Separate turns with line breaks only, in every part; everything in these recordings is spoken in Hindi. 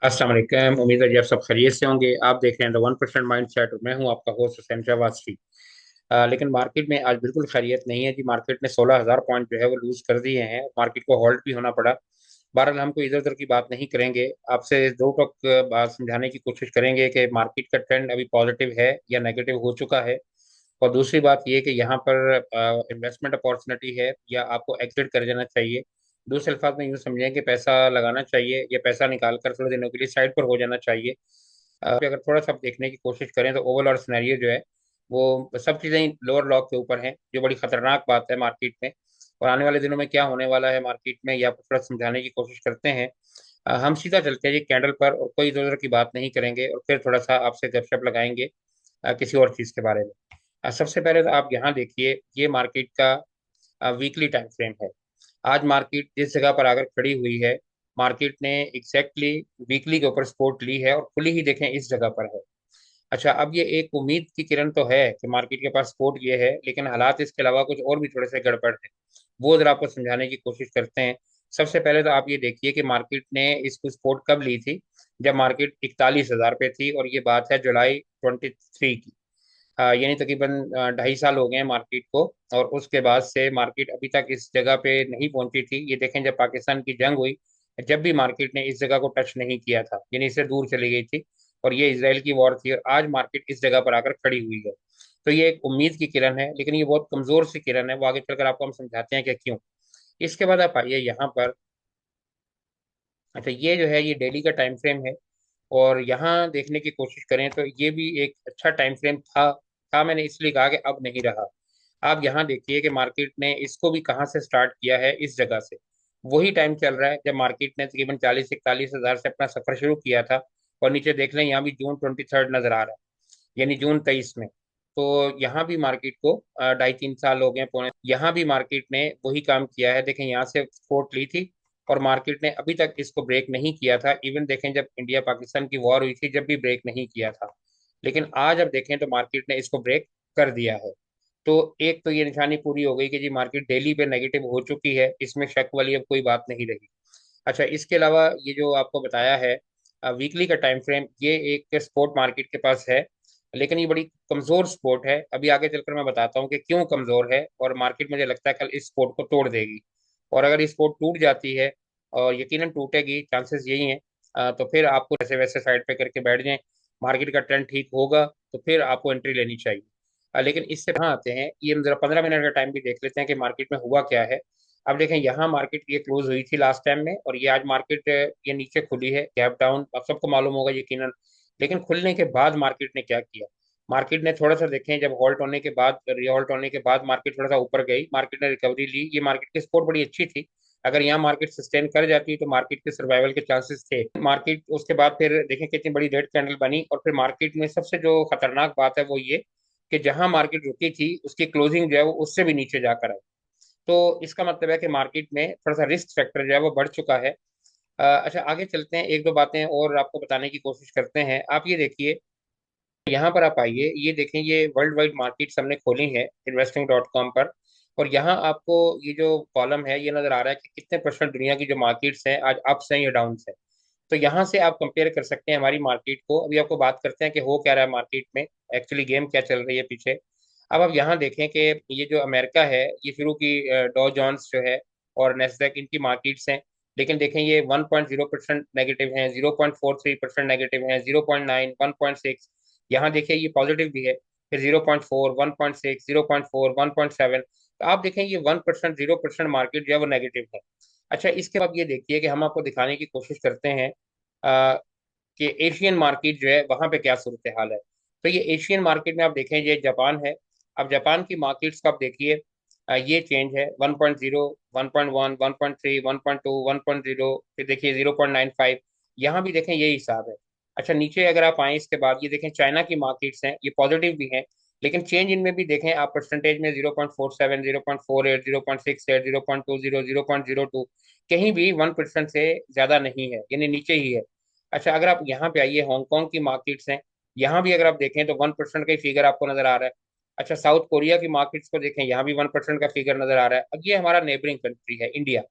अस्सलाम वालेकुम। उम्मीद है कि आप सब खैरियत से होंगे। आप देख रहे हैं द 1% माइंड सेट और मैं हूं आपका होस्ट हुसैन शहबाज। लेकिन मार्केट में आज बिल्कुल खैरियत नहीं है जी। मार्केट ने 16,000 पॉइंट जो है वो लूज कर दिए हैं। मार्केट को हॉल्ट भी होना पड़ा। बहरहाल हम कोई इधर उधर की बात नहीं करेंगे। आपसे दो टोक बात समझाने की कोशिश करेंगे कि मार्केट का ट्रेंड अभी पॉजिटिव है या नेगेटिव हो चुका है। और दूसरी बात ये कि यहाँ पर इन्वेस्टमेंट अपॉर्चुनिटी है या आपको एग्जिट कर जाना चाहिए। दूसरे अल्फाज में यूँ समझें कि पैसा लगाना चाहिए या पैसा निकाल कर थोड़े दिनों के लिए साइड पर हो जाना चाहिए। अगर थोड़ा सा आप देखने की कोशिश करें तो ओवरऑल सिनेरियो जो है वो सब चीज़ें लोअर लॉक के ऊपर हैं, जो बड़ी खतरनाक बात है मार्केट में। और आने वाले दिनों में क्या होने वाला है मार्केट में ये आपको थोड़ा समझाने की कोशिश करते हैं। हम सीधा चलते हैं जी कैंडल पर और कोई इधर उधर की बात नहीं करेंगे और फिर थोड़ा सा आपसे गपशप लगाएंगे किसी और चीज़ के बारे में। सबसे पहले तो आप यहाँ देखिए, ये मार्केट का वीकली टाइम फ्रेम है। आज मार्केट जिस जगह पर आकर खड़ी हुई है, मार्केट ने एग्जैक्टली वीकली के ऊपर सपोर्ट ली है और खुली ही देखें इस जगह पर है। अच्छा, अब ये एक उम्मीद की किरण तो है कि मार्केट के पास सपोर्ट ये है, लेकिन हालात इसके अलावा कुछ और भी थोड़े से गड़बड़ है। वो जरा आपको समझाने की कोशिश करते हैं। सबसे पहले तो आप ये देखिए कि मार्केट ने इसको सपोर्ट कब ली थी। जब मार्केट 41,000 पे थी और ये बात है जुलाई 23 की। यानी तकरीबन 2.5 साल हो गए हैं मार्केट को। और उसके बाद से मार्केट अभी तक इस जगह पे नहीं पहुंची थी। ये देखें, जब पाकिस्तान की जंग हुई, जब भी मार्केट ने इस जगह को टच नहीं किया था, यानी इससे दूर चली गई थी। और ये इसराइल की वॉर थी और आज मार्केट इस जगह पर आकर खड़ी हुई है। तो ये एक उम्मीद की किरण है, लेकिन ये बहुत कमजोर सी किरण है। वो आगे चलकर आपको हम समझाते हैं कि क्यों। इसके बाद आप आइए यहाँ पर। अच्छा, ये जो है ये डेली का टाइम फ्रेम है। और यहाँ देखने की कोशिश करें तो ये भी एक अच्छा टाइम फ्रेम था मैंने इसलिए कहा कि अब नहीं रहा। आप यहाँ देखिए कि मार्केट ने इसको भी कहाँ से स्टार्ट किया है, इस जगह से। वही टाइम चल रहा है जब मार्केट ने तकरीबन 40-41 हज़ार से अपना सफर शुरू किया था। और नीचे देख लें, यहाँ भी June 23 नजर आ रहा है, यानी June 23 में। तो यहाँ भी मार्केट को 2.5-3 साल हो गए पौने। यहाँ भी मार्केट ने वही काम किया है। देखें, यहाँ से सपोर्ट ली थी और मार्केट ने अभी तक इसको ब्रेक नहीं किया था। इवन देखें, जब इंडिया पाकिस्तान की वॉर हुई थी जब भी ब्रेक नहीं किया था। लेकिन आज अब देखें तो मार्केट ने इसको ब्रेक कर दिया है। तो एक तो ये निशानी पूरी हो गई कि जी मार्केट डेली पे नेगेटिव हो चुकी है, इसमें शक वाली अब कोई बात नहीं रही। अच्छा, इसके अलावा ये जो आपको बताया है वीकली का टाइम फ्रेम, ये एक स्पोर्ट मार्केट के पास है। लेकिन ये बड़ी कमजोर स्पोर्ट है। अभी आगे चलकर मैं बताता हूँ कि क्यों कमजोर है। और मार्केट मुझे लगता है कल इस स्पोर्ट को तोड़ देगी। और अगर ये स्पोर्ट टूट जाती है, और यकीनन टूटेगी, चांसेस यही हैं, तो फिर आपको ऐसे वैसे साइड पे करके बैठ जाएं। मार्केट का ट्रेंड ठीक होगा तो फिर आपको एंट्री लेनी चाहिए। लेकिन इससे कहाँ आते हैं, ये हम जरा 15 मिनट का टाइम भी देख लेते हैं कि मार्केट में हुआ क्या है। अब देखें, यहाँ मार्केट ये क्लोज हुई थी लास्ट टाइम में और ये आज मार्केट ये नीचे खुली है, गैप डाउन, अब सबको मालूम होगा यकीनन। लेकिन खुलने के बाद मार्केट ने क्या किया। मार्केट ने थोड़ा सा देखें, जब हॉल्ट होने के बाद, रीहॉल्ट होने के बाद मार्केट थोड़ा सा ऊपर गई, मार्केट ने रिकवरी ली। ये मार्केट की सपोर्ट बड़ी अच्छी थी। अगर यहाँ मार्केट सस्टेन कर जाती तो मार्केट के सर्वाइवल के चांसेस थे। मार्केट उसके बाद फिर देखें कितनी बड़ी रेड कैंडल बनी। और फिर मार्केट में सबसे जो खतरनाक बात है वो ये कि जहां मार्केट रुकी थी उसकी क्लोजिंग जो है वो उससे भी नीचे जाकर आई। तो इसका मतलब है कि मार्केट में थोड़ा सा रिस्क फैक्टर जो है वो बढ़ चुका है। अच्छा, आगे चलते हैं, एक दो बातें और आपको बताने की कोशिश करते हैं। आप ये देखिए, यहाँ पर आप आइए, ये देखें, ये वर्ल्ड वाइड मार्केट्स हमने खोली है investing.com पर। और यहाँ आपको ये जो कॉलम है ये नजर आ रहा है कि कितने परसेंट दुनिया की जो मार्केट्स हैं आज अप्स हैं या डाउन्स हैं। तो यहाँ से आप कंपेयर कर सकते हैं हमारी मार्केट को। अभी आपको बात करते हैं कि हो क्या रहा है मार्केट में, एक्चुअली गेम क्या चल रही है पीछे। अब आप यहाँ देखें कि ये जो अमेरिका है, ये शुरू की डॉ जोन्स जो है और नेस्डैक, इनकी मार्केट्स हैं। लेकिन देखें, ये 1.0% नेगेटिव हैं, 0.43% नेगेटिव हैं, 0.9, 1.6। यहाँ देखिए ये पॉजिटिव भी है, फिर 0.4, 1.6, 0.4, 1.7। तो आप देखें ये 1%, 0% मार्केट जो है वो नेगेटिव है। अच्छा, इसके बाद ये देखिए कि हम आपको दिखाने की कोशिश करते हैं कि एशियन मार्केट जो है वहां पे क्या सूरत हाल है। तो ये एशियन मार्केट में आप देखें, ये जापान है। अब जापान की मार्केट्स का आप देखिए, ये चेंज है 1.0, 1.1, 1.3, 1.2, 1.0, फिर देखिए 0.95। यहाँ भी देखें यही हिसाब है। अच्छा, नीचे अगर आप आए इसके बाद, ये देखें चाइना की मार्केट्स हैं, ये पॉजिटिव भी हैं। लेकिन चेंज इनमें भी देखें आप, परसेंटेज में 0.47, 0.48, 0.68, 0.20, 0.02, कहीं भी 1% से ज्यादा नहीं है, यानी नीचे ही है। अच्छा, अगर आप यहाँ पे आइए, हांगकांग की मार्केट्स हैं, यहाँ भी अगर आप देखें तो 1% का ही फिगर आपको नजर आ रहा है। अच्छा, साउथ कोरिया की मार्केट्स को देखें, यहाँ भी 1% का फिगर नजर आ रहा है। अब ये हमारा नेबरिंग कंट्री है इंडिया।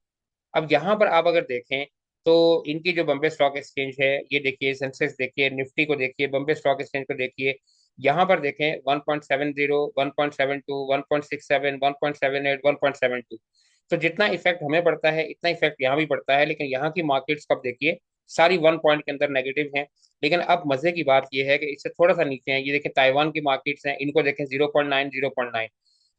अब यहाँ पर आप अगर देखें तो इनकी जो बॉम्बे स्टॉक एक्सचेंज है, ये देखिए, सेंसेक्स देखिए, निफ्टी को देखिए, बॉम्बे स्टॉक एक्सचेंज को देखिए, यहाँ पर देखें 1.70, 1.72, 1.67, 1.78, 1.72। तो जितना इफेक्ट हमें पड़ता है इतना इफेक्ट यहाँ भी पड़ता है, लेकिन यहाँ की मार्केट्स कब देखिए सारी 1 पॉइंट के अंदर नेगेटिव हैं। लेकिन अब मजे की बात यह है कि इससे थोड़ा सा नीचे है, ये देखें ताइवान की मार्केट्स हैं, इनको देखें 0.9, 0.9।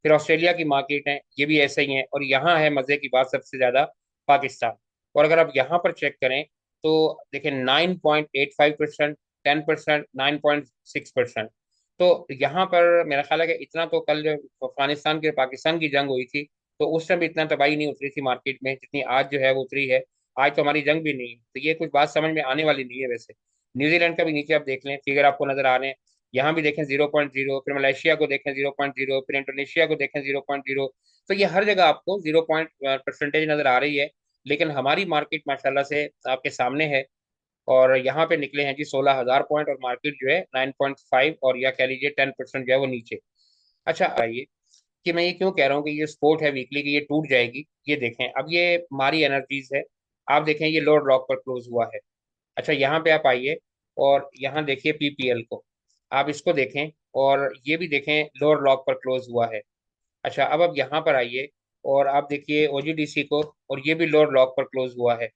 फिर ऑस्ट्रेलिया की मार्केट है, ये भी ऐसे ही है। और यहाँ है मजे की बात सबसे ज्यादा, पाकिस्तान। और अगर आप यहाँ पर चेक करें तो देखें 9.85%, 10%, 9.6%। तो यहाँ पर मेरा ख्याल है कि इतना तो कल जो अफगानिस्तान के पाकिस्तान की जंग हुई थी, तो उस टाइम भी इतना तबाही नहीं उतरी थी मार्केट में जितनी आज जो है वो उतरी है। आज तो हमारी जंग भी नहीं है, तो ये कुछ बात समझ में आने वाली नहीं है वैसे। न्यूजीलैंड का भी नीचे आप देख लें, फिगर आपको नजर आ रहे हैं। यहाँ भी देखें 0.0, फिर मलेशिया को देखें 0.0, फिर इंडोनेशिया को देखें 0.0। तो ये हर जगह आपको 0 परसेंटेज नजर आ रही है। लेकिन हमारी मार्केट माशाल्लाह से आपके सामने है। और यहाँ पे निकले हैं जी 16,000 पॉइंट, और मार्केट जो है 9.5, और या कह लीजिए 10% जो है वो नीचे। अच्छा आइए कि मैं ये क्यों कह रहा हूँ कि ये स्पोर्ट है वीकली की ये टूट जाएगी। ये देखें, अब ये मारी एनर्जीज है। आप देखें ये लोअर लॉक पर क्लोज हुआ है। अच्छा यहाँ पे आप आइए और यहाँ देखिए पीपीएल को, आप इसको देखें, और ये भी देखें लोअर लॉक पर क्लोज हुआ है। अच्छा अब आप यहाँ पर आइए और आप देखिए ओजीडीसी को, और ये भी लोअर लॉक पर क्लोज हुआ है।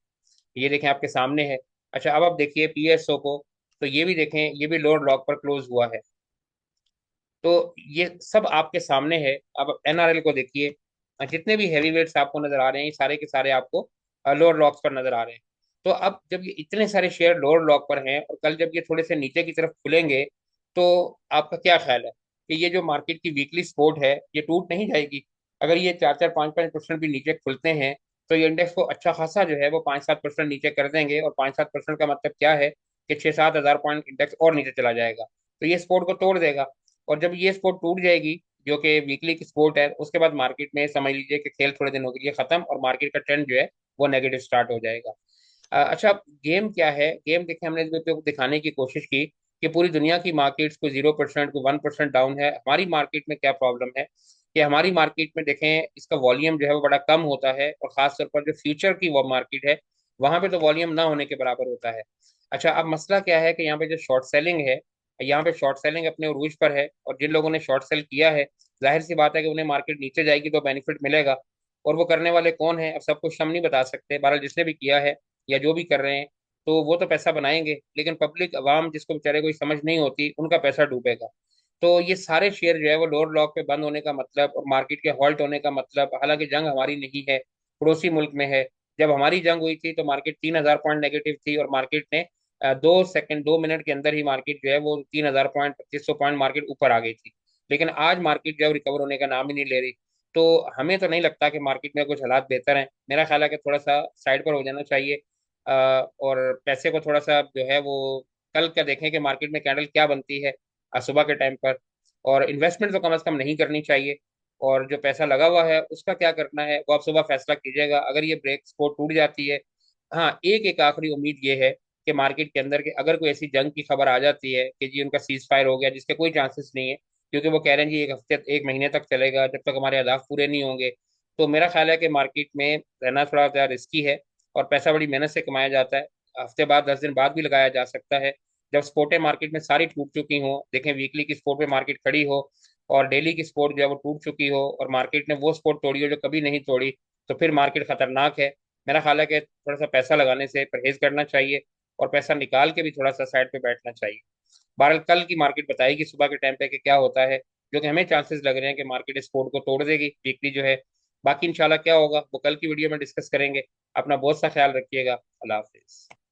ये देखें आपके सामने है। अच्छा अब आप देखिए पीएसओ को, तो ये भी देखें, ये भी लोअर लॉक पर क्लोज हुआ है। तो ये सब आपके सामने है। अब एनआरएल को देखिए, जितने भी हैवी वेट्स आपको नजर आ रहे हैं ये सारे के सारे आपको लोअर लॉक्स पर नजर आ रहे हैं। तो अब जब ये इतने सारे शेयर लोअर लॉक पर हैं और कल जब ये थोड़े से नीचे की तरफ खुलेंगे, तो आपका क्या ख्याल है कि ये जो मार्केट की वीकली सपोर्ट है ये टूट नहीं जाएगी? अगर ये 4-4, 5-5% भी नीचे खुलते हैं, तो ये इंडेक्स को अच्छा खासा जो है वो 5-7% नीचे कर देंगे। और 5-7% का मतलब क्या है कि 6-7 हज़ार पॉइंट इंडेक्स और नीचे चला जाएगा। तो ये सपोर्ट को तोड़ देगा। और जब ये स्पोर्ट टूट जाएगी, जो कि वीकली की स्पोर्ट है, उसके बाद मार्केट में समझ लीजिए कि खेल थोड़े दिनों के लिए खत्म, और मार्केट का ट्रेंड जो है वो नेगेटिव स्टार्ट हो जाएगा। अच्छा गेम क्या है? गेम देखें, हमने जो दिखाने की कोशिश की कि पूरी दुनिया की मार्केट्स को 0%, को 1% डाउन है। हमारी मार्केट में क्या प्रॉब्लम है कि हमारी मार्केट में देखें इसका वॉल्यूम जो है वो बड़ा कम होता है, और खासतौर पर जो फ्यूचर की वो मार्केट है वहां पे तो वॉल्यूम ना होने के बराबर होता है। अच्छा अब मसला क्या है कि यहाँ पे जो शॉर्ट सेलिंग है, यहाँ पे शॉर्ट सेलिंग अपने उरूज पर है, और जिन लोगों ने शॉर्ट सेल किया है जाहिर सी बात है कि उन्हें मार्केट नीचे जाएगी तो बेनिफिट मिलेगा। और वो करने वाले कौन है, अब सब कुछ हम नहीं बता सकते। बहरहाल जिसने भी किया है या जो भी कर रहे हैं, तो वो तो पैसा बनाएंगे, लेकिन पब्लिक अवाम जिसको बेचारे कोई समझ नहीं होती उनका पैसा डूबेगा। तो ये सारे शेयर जो है वो लोअर लॉक पे बंद होने का मतलब, और मार्केट के हॉल्ट होने का मतलब, हालांकि जंग हमारी नहीं है, पड़ोसी मुल्क में है। जब हमारी जंग हुई थी तो मार्केट 3,000 पॉइंट नेगेटिव थी, और मार्केट ने 2 सेकंड, 2 मिनट के अंदर ही मार्केट जो है वो 3,000 पॉइंट, 2500 पॉइंट मार्केट ऊपर आ गई थी। लेकिन आज मार्केट जो है रिकवर होने का नाम ही नहीं ले रही। तो हमें तो नहीं लगता कि मार्केट में कुछ हालात बेहतर हैं। मेरा ख्याल है कि थोड़ा सा साइड पर हो जाना चाहिए। और पैसे को थोड़ा सा जो है वो कल क्या देखें कि मार्केट में कैंडल क्या बनती है सुबह के टाइम पर। और इन्वेस्टमेंट तो कम से कम नहीं करनी चाहिए। और जो पैसा लगा हुआ है उसका क्या करना है वो आप सुबह फैसला कीजिएगा, अगर ये ब्रेक सपोर्ट टूट जाती है। हाँ एक एक आखिरी उम्मीद ये है कि मार्केट के अंदर के अगर कोई ऐसी जंग की खबर आ जाती है कि जी उनका सीज फायर हो गया, जिसके कोई चांसेस नहीं है, क्योंकि वो कह रहे हैं जी 1 हफ्ते, 1 महीने तक चलेगा जब तक हमारे अहदाफ पूरे नहीं होंगे। तो मेरा ख्याल है कि मार्केट में रहना थोड़ा ज़्यादा रिस्की है, और पैसा बड़ी मेहनत से कमाया जाता है। हफ्ते बाद, 10 दिन बाद भी लगाया जा सकता है। जब स्पोर्टें मार्केट में सारी टूट चुकी हों, देखें वीकली की स्पोर्ट पे मार्केट खड़ी हो, और डेली की स्पोर्ट जो है वो टूट चुकी हो, और मार्केट ने वो स्पोर्ट तोड़ी हो जो कभी नहीं तोड़ी, तो फिर मार्केट खतरनाक है। मेरा ख्याल है कि थोड़ा सा पैसा लगाने से परहेज करना चाहिए, और पैसा निकाल के भी थोड़ा सा साइड पे बैठना चाहिए। बहरहाल कल की मार्केट बताएगी सुबह के टाइम पे कि क्या होता है, जो कि हमें चांसेस लग रहे हैं कि मार्केट इस सपोर्ट को तोड़ देगी वीकली जो है। बाकी इंशाल्लाह क्या होगा वो कल की वीडियो में डिस्कस करेंगे। अपना बहुत सा ख्याल रखिएगा। अल्लाह हाफिज।